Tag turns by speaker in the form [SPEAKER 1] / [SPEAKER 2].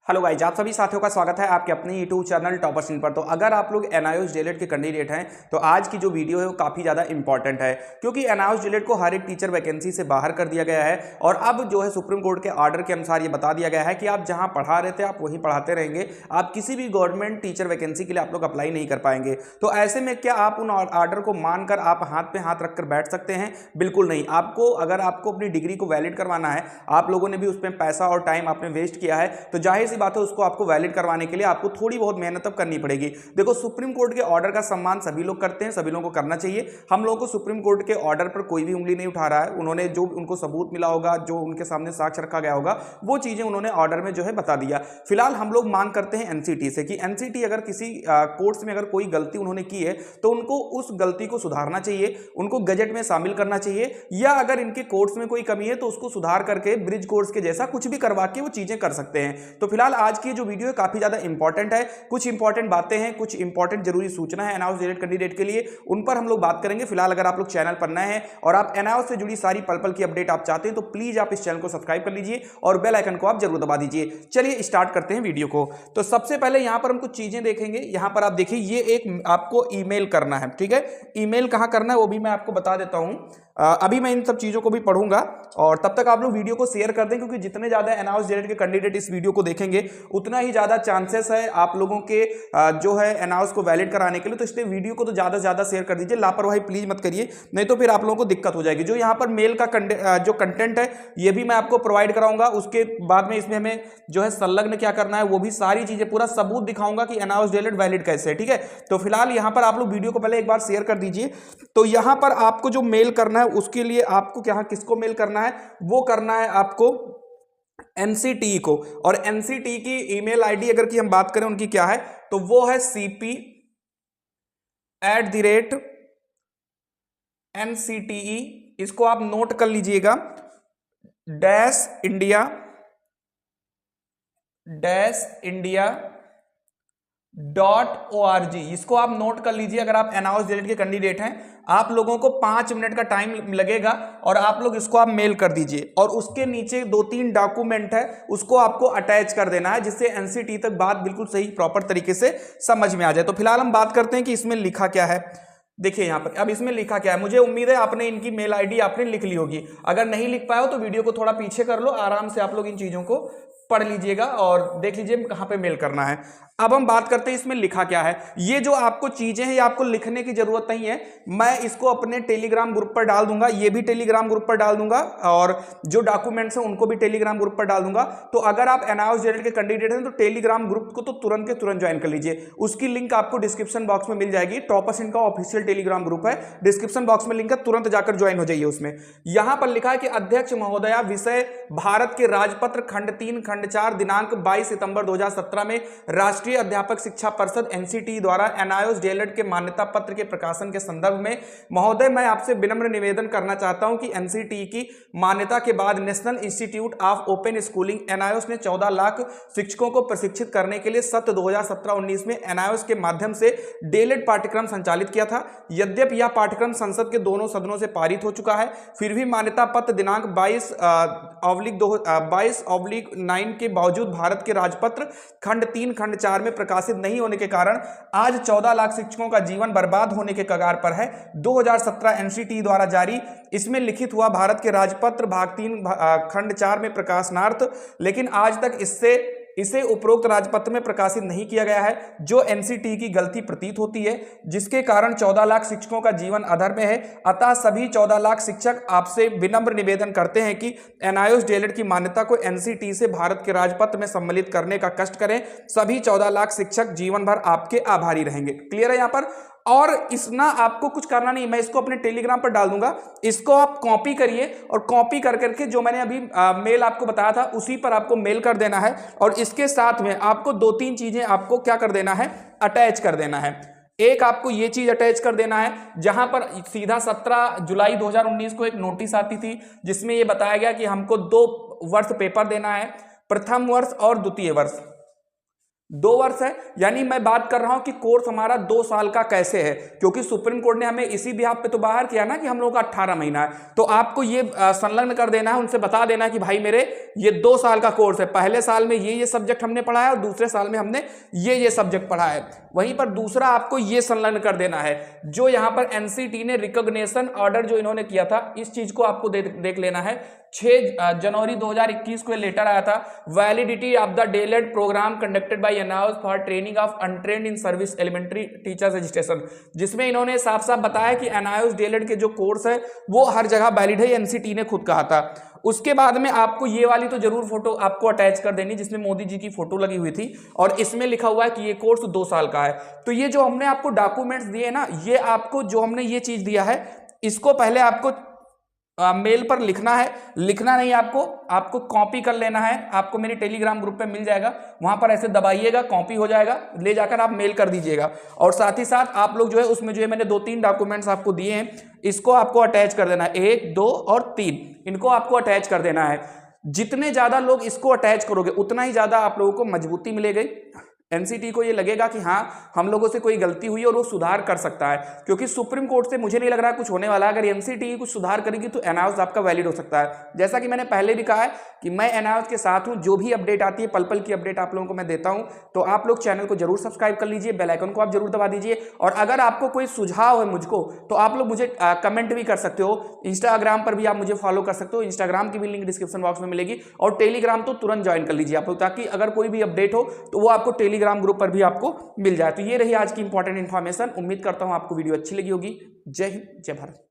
[SPEAKER 1] Hello guys, आप सभी साथियों का स्वागत है आपके अपने यूट्यूब चैनल टॉपर्स इन पर। तो अगर आप लोग एनआईओएस डीएलएड के कैंडिडेट हैं तो आज की जो वीडियो है वो काफ़ी ज़्यादा इंपॉर्टेंट है, क्योंकि एनआईओएस डीएलएड को हर एक टीचर वैकेंसी से बाहर कर दिया गया है। और अब जो है सुप्रीम कोर्ट के ऑर्डर के अनुसार ये बता दिया गया है कि आप जहाँ पढ़ा रहे थे आप वहीं पढ़ाते रहेंगे, आप किसी भी गवर्नमेंट टीचर वैकेंसी के लिए आप लोग अप्लाई नहीं कर पाएंगे। तो ऐसे में क्या आप उन ऑर्डर को मानकर आप हाथ पे हाथ रखकर बैठ सकते हैं? बिल्कुल नहीं। आपको अगर आपको अपनी डिग्री को वैलिड करवाना है, आप लोगों ने भी उसमें पैसा और टाइम आपने वेस्ट किया है, तो जाहिर सी बात है उसको आपको वैलिड करवाने के लिए आपको थोड़ी बहुत मेहनत अब करनी पड़ेगी। देखो, सुप्रीम कोर्ट के ऑर्डर का सम्मान सभी लोग करते हैं, सभी लोगों को करना चाहिए। हम लोगों को सुप्रीम कोर्ट के ऑर्डर पर कोई भी उंगली नहीं उठा रहा है। उन्होंने जो उनको सबूत मिला होगा, जो उनके सामने साक्ष्य रखा गया होगा, वो चीजें उन्होंने ऑर्डर में जो है बता दिया। फिलहाल हम लोग मांग करते हैं एनसीटी से कि एनसीटी अगर किसी कोर्ट्स में अगर कोई गलती उन्होंने की है तो उनको उस गलती को सुधारना चाहिए, उनको गजट में शामिल करना चाहिए, या अगर इनके कोर्स में कोई कमी है तो उसको सुधार करके ब्रिज कोर्स के जैसा कुछ भी करवा के वो चीजें कर सकते हैं। तो फिलहाल आज की जो वीडियो है काफी ज्यादा इंपॉर्टेंट है, कुछ इंपॉर्टेंट बातें हैं, कुछ इंपॉर्टेंट जरूरी सूचना है एनआईओएस डीएलएड कैंडिडेट के लिए, उन पर हम लोग बात करेंगे। फिलहाल अगर आप लोग चैनल पर नए हैं और आप एनआईओएस से जुड़ी सारी पल पल की अपडेट आप चाहते हैं तो प्लीज आप इस चैनल को सब्सक्राइब कर लीजिए और बेल आइकन को आप जरूर दबा दीजिए। चलिए स्टार्ट करते हैं वीडियो को। तो सबसे पहले यहां पर हम कुछ चीजें देखेंगे। यहां पर आप देखिए, ये एक आपको ईमेल करना है, ठीक है। ईमेल कहां करना है वो भी मैं आपको बता देता हूं। अभी मैं इन सब चीजों को भी पढ़ूंगा और तब तक आप लोग वीडियो को शेयर कर दें, क्योंकि जितने ज्यादा एनआईओएस डीएलएड के कैंडिडेट इस वीडियो को देखेंगे उतना ही ज्यादा चांसेस है आप लोगों के जो है एनआईओएस को वैलिड कराने के लिए। तो इसलिए वीडियो को तो ज्यादा से ज्यादा शेयर कर दीजिए, लापरवाही प्लीज मत करिए, नहीं तो फिर आप लोगों को दिक्कत हो जाएगी। जो यहाँ पर मेल का जो कंटेंट है ये भी मैं आपको प्रोवाइड कराऊंगा। उसके बाद में इसमें हमें जो है संलग्न क्या करना है वो भी सारी चीजें पूरा सबूत दिखाऊंगा कि एनआईओएस डीएलएड वैलिड कैसे है, ठीक है। तो फिलहाल यहाँ पर आप लोग वीडियो को पहले एक बार शेयर कर दीजिए। तो यहाँ पर आपको जो मेल करना है उसके लिए आपको क्या किसको मेल करना है, वो करना है आपको एनसीटी को। और एनसीटी की ईमेल आईडी अगर की हम बात करें उनकी क्या है, तो वो है cp@ncte, इसको आप नोट कर लीजिएगा, -india.org, इसको आप नोट कर लीजिए। अगर आप एनआईओएस डीएलएड के कैंडिडेट हैं, आप लोगों को 5 मिनट का टाइम लगेगा और आप लोग इसको आप मेल कर दीजिए। और उसके नीचे 2-3 डॉक्यूमेंट है उसको आपको अटैच कर देना है, जिससे एनसीटी तक बात बिल्कुल सही प्रॉपर तरीके से समझ में आ जाए। तो फिलहाल हम बात करते हैं कि इसमें लिखा क्या है। देखिए यहां पर अब इसमें लिखा क्या है, मुझे उम्मीद है आपने इनकी मेल आईडी आपने लिख ली होगी। अगर नहीं लिख पाए हो तो वीडियो को थोड़ा पीछे कर लो, आराम से आप लोग इन चीजों को पढ़ लीजिएगा और देख लीजिए कहां पे मेल करना है। अब हम बात करते हैं इसमें लिखा क्या है। ये जो आपको चीजें हैं ये आपको लिखने की जरूरत नहीं है, मैं इसको अपने टेलीग्राम ग्रुप पर डाल दूंगा, ये भी टेलीग्राम ग्रुप पर डाल दूंगा और जो डॉक्यूमेंट्स हैं उनको भी टेलीग्राम ग्रुप पर डाल दूंगा। तो अगर आप एनआईओएस डीएलएड के कैंडिडेट हैं तो टेलीग्राम ग्रुप को तो तुरंत के तुरंत ज्वाइन कर लीजिए। उसकी लिंक आपको डिस्क्रिप्शन बॉक्स में मिल जाएगी। टॉपर्स इनका ऑफिशियल टेलीग्राम ग्रुप है, डिस्क्रिप्शन बॉक्स में लिंक है, तुरंत जाकर ज्वाइन हो जाइए उसमें। यहां पर लिखा है कि अध्यक्ष महोदया, विषय भारत के राजपत्र खंड 3 खंड 4 दिनांक 22 सितंबर 2017 में राष्ट्रीय अध्यापक शिक्षा परिषद एनसीटी द्वारा एनआईओएस डीएलएड के मान्यता पत्र के प्रकाशन के संदर्भ में महोदय मैं आपसे विनम्र निवेदन करना चाहता हूं कि एनसीटी की मान्यता के बाद national institute of open schooling NIOS ने 14 लाख शिक्षकों को प्रशिक्षित करने के लिए सत्र 2017-19 में एनआईओएस के माध्यम से डीएलएड पाठ्यक्रम संचालित किया था। यद्यपि यह पाठ्यक्रम संसद के दोनों सदनों से पारित हो चुका है, फिर भी मान्यता पत्र दिनांक 22/9 के बावजूद भारत के राजपत्र खंड 3 खंड 4 में प्रकाशित नहीं होने के कारण आज 14 लाख शिक्षकों का जीवन बर्बाद होने के कगार पर है। 2017 एनसीटी द्वारा जारी इसमें लिखित हुआ भारत के राजपत्र भाग 3 खंड 4 में प्रकाशनार्थ, लेकिन आज तक इसे उपरोक्त राजपत्र में प्रकाशित नहीं किया गया है, जो एनसीटी की गलती प्रतीत होती है, जिसके कारण 14 लाख शिक्षकों का जीवन अधर में है। अतः सभी 14 लाख शिक्षक आपसे विनम्र निवेदन करते हैं कि एनआईओएस डीएलएड की मान्यता को एनसीटी से भारत के राजपत्र में सम्मिलित करने का कष्ट करें। सभी 14 लाख शिक्षक जीवन भर आपके आभारी रहेंगे। क्लियर है यहाँ पर? और इसना आपको कुछ करना नहीं, मैं इसको अपने टेलीग्राम पर डाल दूंगा, इसको आप कॉपी करिए और कॉपी कर करके जो मैंने अभी मेल आपको बताया था उसी पर आपको मेल कर देना है। और इसके साथ में आपको 2-3 चीजें आपको क्या कर देना है, अटैच कर देना है। एक आपको ये चीज अटैच कर देना है जहां पर सीधा 17 जुलाई 2019 को एक नोटिस आती थी जिसमें यह बताया गया कि हमको 2 वर्ष पेपर देना है, प्रथम वर्ष और द्वितीय वर्ष। 2 वर्ष है, यानी मैं बात कर रहा हूं कि कोर्स हमारा 2 साल का कैसे है, क्योंकि सुप्रीम कोर्ट ने हमें इसी बिहाफ पे तो बाहर किया ना कि हम लोगों का 18 महीना है। तो आपको ये संलग्न कर देना है, उनसे बता देना है कि भाई मेरे ये 2 साल का कोर्स है, पहले साल में ये सब्जेक्ट हमने पढ़ा है और दूसरे साल में हमने ये सब्जेक्ट पढ़ा है। वहीं पर दूसरा आपको ये संलग्न कर देना है, जो यहां पर एनसीटी ने रिकॉग्निशन ऑर्डर जो इन्होंने किया था, इस चीज को आपको देख लेना है। 6 जनवरी 2021 को लेटर आया था, validity of the DElEd programme conducted by NIOS for training of untrained in service elementary teachers registration, जिसमें इन्होंने साफ साफ बताया कि एनआईओएस डीएलएड के जो कोर्स है वो हर जगह वैलिड है, एनसीटी ने खुद कहा था। उसके बाद में आपको ये वाली तो जरूर फोटो आपको अटैच कर देनी, जिसमें मोदी जी की फोटो लगी हुई थी और इसमें लिखा हुआ है कि ये कोर्स 2 साल का है। तो ये जो हमने आपको डॉक्यूमेंट्स दिए ना, ये आपको जो हमने ये चीज दिया है, इसको पहले आपको मेल पर लिखना है, लिखना नहीं आपको कॉपी कर लेना है। आपको मेरे टेलीग्राम ग्रुप पे मिल जाएगा, वहां पर ऐसे दबाइएगा, कॉपी हो जाएगा, ले जाकर आप मेल कर दीजिएगा। और साथ ही साथ आप लोग जो है उसमें जो है मैंने 2-3 डॉक्यूमेंट्स आपको दिए हैं, इसको आपको अटैच कर देना है, 1, 2 और 3, इनको आपको अटैच कर देना है। जितने ज्यादा लोग इसको अटैच करोगे उतना ही ज्यादा आप लोगों को मजबूती मिलेगी। एनसीटी को ये लगेगा कि हाँ हम लोगों से कोई गलती हुई और वो सुधार कर सकता है, क्योंकि सुप्रीम कोर्ट से मुझे नहीं लग रहा है कुछ होने वाला है। अगर एनसीटी कुछ सुधार करेगी तो एनआईओएस आपका वैलिड हो सकता है। जैसा कि मैंने पहले भी कहा है कि मैं एनआईओएस के साथ हूं, जो भी अपडेट आती है पल पल की अपडेट आप लोगों को मैं देता हूं। तो आप लोग चैनल को जरूर सब्सक्राइब कर लीजिए, बेल आइकन को आप जरूर दबा दीजिए। और अगर आपको कोई सुझाव है मुझको, तो आप लोग मुझे कमेंट भी कर सकते हो। इंस्टाग्राम पर भी आप मुझे फॉलो कर सकते हो, इंस्टाग्राम की भी लिंक डिस्क्रिप्शन बॉक्स में मिलेगी। और टेलीग्राम तो तुरंत ज्वाइन कर लीजिए आप लोग, ताकि अगर कोई भी अपडेट हो तो वो आपको टेलीग्राम ग्रुप पर भी आपको मिल जाए। तो ये रही आज की इंपॉर्टेंट इन्फॉर्मेशन। उम्मीद करता हूं आपको वीडियो अच्छी लगी होगी। जय हिंद, जय भारत।